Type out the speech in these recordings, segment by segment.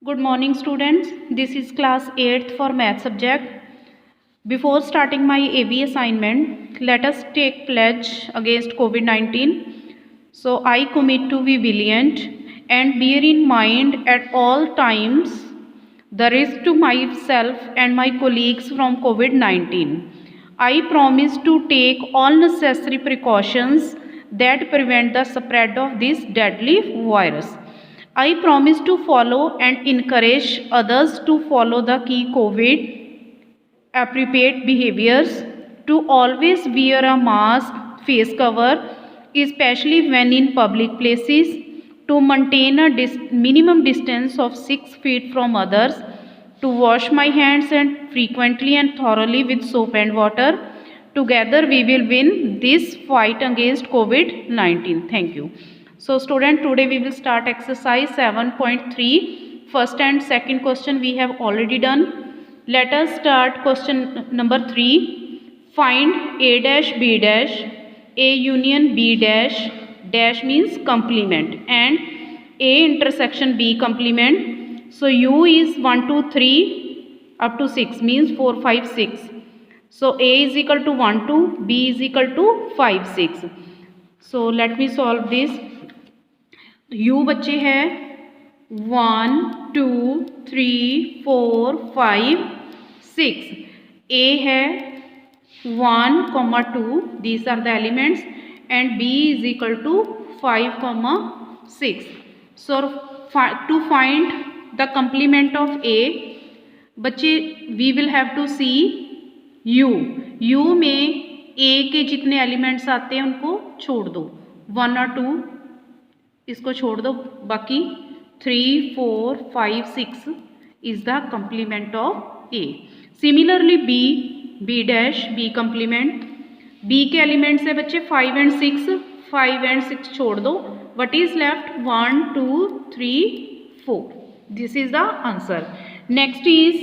Good morning students. This is class 8th for math subject. Before starting my AB assignment, let us take pledge against COVID-19. So I commit to be vigilant and bear in mind at all times the risk to myself and my colleagues from COVID-19. I promise to take all necessary precautions that prevent the spread of this deadly virus. I promise to follow and encourage others to follow the key COVID appropriate behaviors, to always wear a mask, face cover, especially when in public places, to maintain a minimum distance of 6 feet from others, to wash my hands and frequently and thoroughly with soap and water. Together we will win this fight against COVID-19. Thank you. So student, today we will start exercise 7.3. First and second question we have already done. Let us start question number 3. Find A dash B dash, A union B dash, dash means complement, and A intersection B complement. So U is 1, 2, 3 up to 6 means 4, 5, 6. So A is equal to 1, 2, B is equal to 5, 6. So let me solve this. U बच्चे है 1, 2, 3, 4, 5, 6. A है 1, 2. These are the elements, and B is equal to 5, 6. So to find the complement of A, बच्चे we will have to see U. U में A के जितने elements आते हैं उनको छोड़ दो, 1 और 2 इसको छोड़ दो, बाकी 3, 4, 5, 6 is the complement of A. Similarly B dash B complement, B के एलिमेंट्स है बच्चे 5 and 6, 5 and 6 छोड़ दो, what is left 1, 2, 3, 4. This is the answer. Next is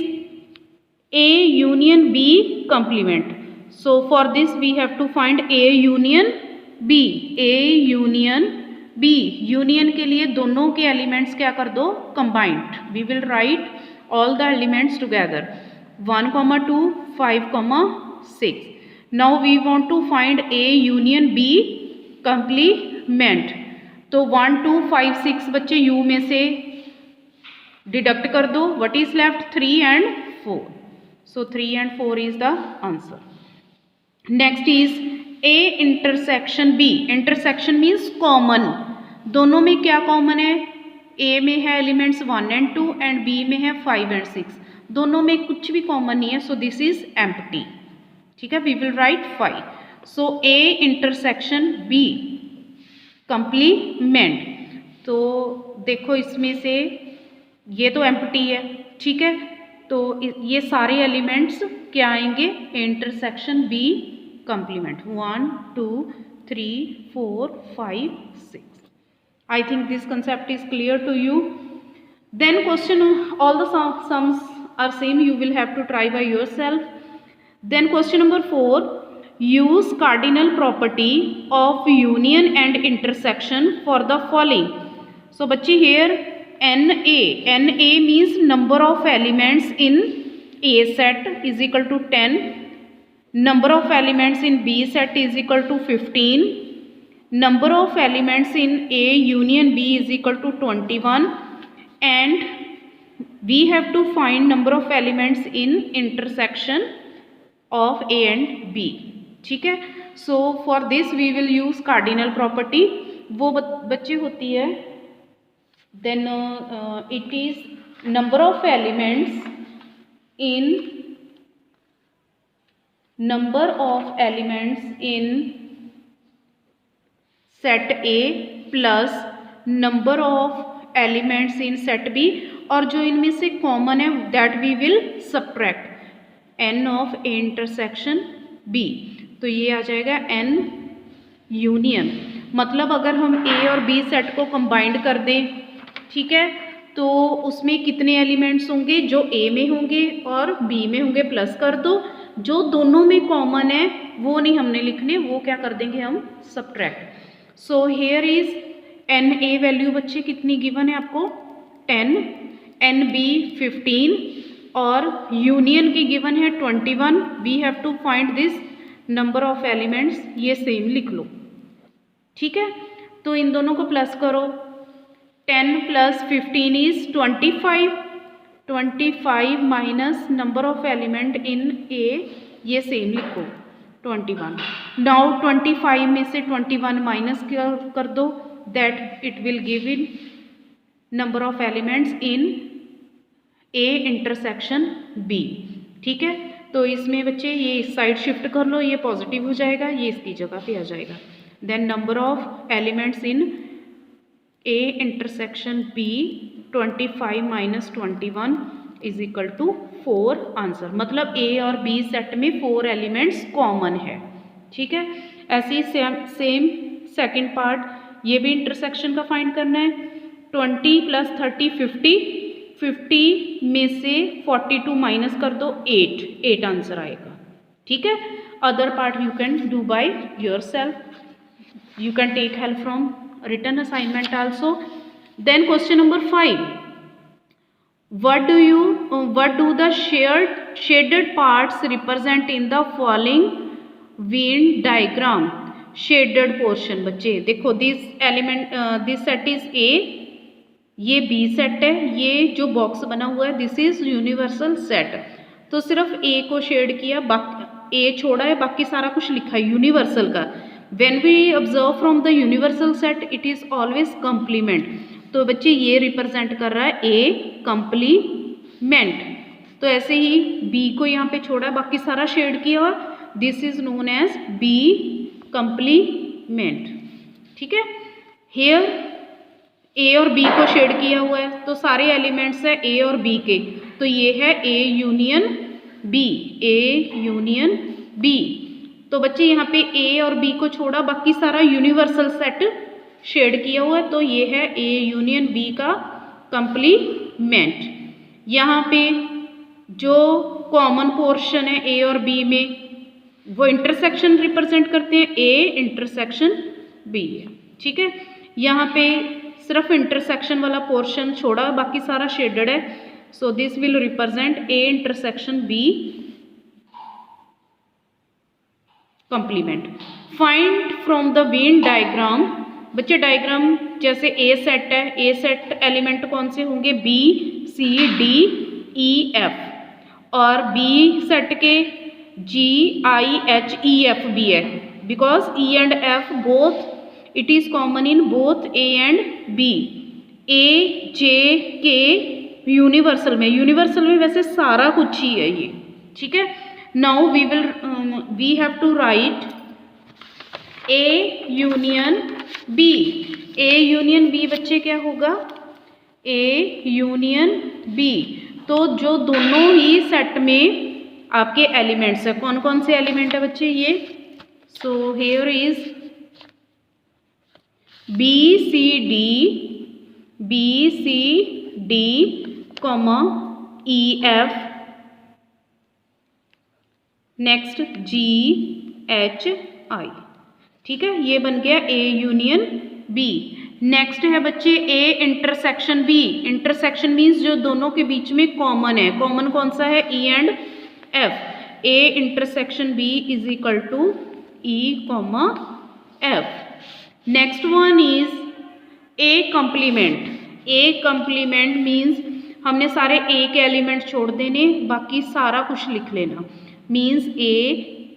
A union B complement. So for this we have to find A union B. A union B. Union के लिए दोनों के elements क्या कर दो, combined. We will write all the elements together 1, 2, 5, 6. Now we want to find A union B complement. तो 1, 2, 5, 6 बच्चे U में से डिडक्ट कर दो, what is left 3 and 4. So 3 and 4 is the answer. Next is A intersection B. Intersection means common. दोनों में क्या common है, A में है एलिमेंट्स 1 and 2 एंड B में है 5 and 6. दोनों में कुछ भी कॉमन नहीं है, सो दिस इज एम्प्टी. ठीक है, we will write 5. So A intersection B complement. तो देखो इसमें से ये तो एम्प्टी है, ठीक है, तो ये सारे एलिमेंट्स क्या आएंगे, intersection B complement. 1, 2, 3, 4, 5, 6. I think this concept is clear to you. Then question, all the sums are same, you will have to try by yourself. Then question number 4, use cardinal property of union and intersection for the following. So बच्चे here NA means number of elements in A set is equal to 10. Number of elements in B set is equal to 15. Number of elements in A union B is equal to 21. And we have to find number of elements in intersection of A and B. ठीक है, so for this we will use cardinal property. वो बच्चे होती है, then it is number of elements in set A plus number of elements in set B, और जो इनमें से कॉमन है that we will subtract n of A intersection B. तो ये आ जाएगा n यूनियन. मतलब अगर हम A और B सेट को कंबाइंड कर दें, ठीक है, तो उसमें कितने एलिमेंट्स होंगे, जो A में होंगे और B में होंगे प्लस कर दो, जो दोनों में कॉमन है वो नहीं हमने लिखने, वो क्या कर देंगे हम, subtract. So here is NA value बच्चे कितनी गिवन है आपको 10, NB 15 और यूनियन की गिवन है 21। We have to find this number of elements, ये सेम लिख लो, ठीक है। तो इन दोनों को प्लस करो, 10 + 15 is 25, 25 minus number of element in A, ये सेम लिखो 21। नाउ 25 में से 21 माइनस कर दो, that it will give in number of elements in A intersection B, ठीक है। तो इसमें बच्चे ये इस साइड शिफ्ट कर लो, ये पॉजिटिव हो जाएगा, ये इसकी जगह पे आ जाएगा। Then number of elements in A intersection B 25 minus 21 is equal to 4 answer. मतलब ए और बी सेट में 4 एलिमेंट्स कॉमन है, ठीक है। ऐसे ही सेम सेकंड पार्ट, ये भी इंटरसेक्शन का फाइंड करना है। 20 + 30 50, 50 में से 42 माइनस कर दो, 8 आंसर आएगा, ठीक है। Other part you can do by your self, you can take help from written assignment also. Then question number 5, what do the shaded parts represent in the following Venn diagram? Shaded portion बच्चे देखो, this set is A, ये B set है, ये जो box बना हुआ है this is universal set. तो सिर्फ A को शेड किया, बाकी A छोड़ा है, बाकी सारा कुछ लिखा है यूनिवर्सल का। When we observe from the universal set, it is always complement. तो बच्चे ये रिप्रेजेंट कर रहा है A complement। तो ऐसे ही B को यहाँ पे छोड़ा, बाकी सारा शेड किया हुआ, this is known as B complement, ठीक है। Here A और B को शेड किया हुआ है, तो सारे एलिमेंट्स है A और B के, तो ये है A union B, A union B। तो बच्चे यहाँ पे A और B को छोड़ा, बाकी सारा यूनिवर्सल सेट शेड किया हुआ है, तो ये है A यूनियन B का कंप्लीमेंट। यहाँ पे जो कॉमन पोर्शन है A और B में, वो इंटरसेक्शन रिप्रेजेंट करते हैं, A इंटरसेक्शन B है, ठीक है। यहाँ पे सिर्फ इंटरसेक्शन वाला पोर्शन छोड़ा, बाकी सारा शेडेड है, so this will represent A intersection B complement. Find from the Venn diagram, बच्चे डायग्राम जैसे ए सेट है, ए सेट एलिमेंट कौन से होंगे, B C D E F, और बी सेट के G I H E F भी है, because E and F both it is common in both A and B. A J के यूनिवर्सल में वैसे सारा कुछ ही है ये, ठीक है। Now we have to write A union B. A union B बच्चे क्या होगा, A union B। तो जो दोनों ही सेट में आपके एलिमेंट्स है, कौन कौन से एलिमेंट है बच्चे ये, सो here is B C D, E F, next G H I, ठीक है। ये बन गया A यूनियन B। नेक्स्ट है बच्चे A intersection B। Intersection means जो दोनों के बीच में कॉमन है, कॉमन कौन सा है, E and F। A intersection B is equal to E, F। Next one is A complement. A complement means हमने सारे A के एलिमेंट छोड़ देने, बाकी सारा कुछ लिख लेना, means A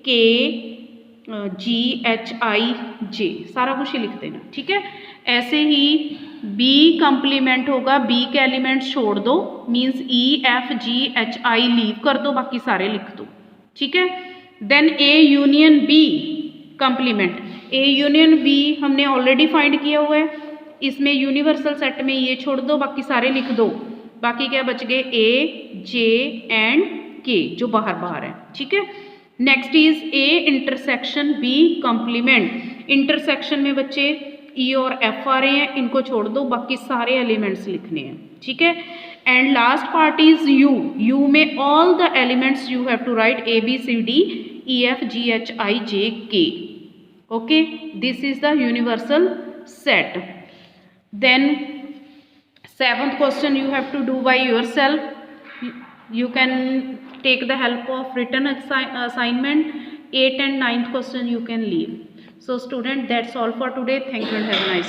K G H I J सारा कुछ ही लिख देना, ठीक है। ऐसे ही B कंप्लीमेंट होगा, B के एलिमेंट छोड़ दो, means E F G H I leave कर दो, बाकी सारे लिख दो, ठीक है। Then A union B complement. A union B हमने ऑलरेडी फाइंड किया हुआ है, इसमें यूनिवर्सल सेट में ये छोड़ दो, बाकी सारे लिख दो, बाकी क्या बच गए A J एंड K जो बाहर है, ठीक है। Next is A intersection B complement. Intersection में बच्चे E और F आ रहे हैं, इनको छोड़ दो, बाकी सारे एलिमेंट्स लिखने हैं, ठीक है। And last part is U में all the elements you have to write A B C D E F G H I J K, okay. This is the universal set. Then 7th question you have to do by yourself. You can take the help of written assignment. 8th and 9th question you can leave. So student, that's all for today. Thank you and have a nice day.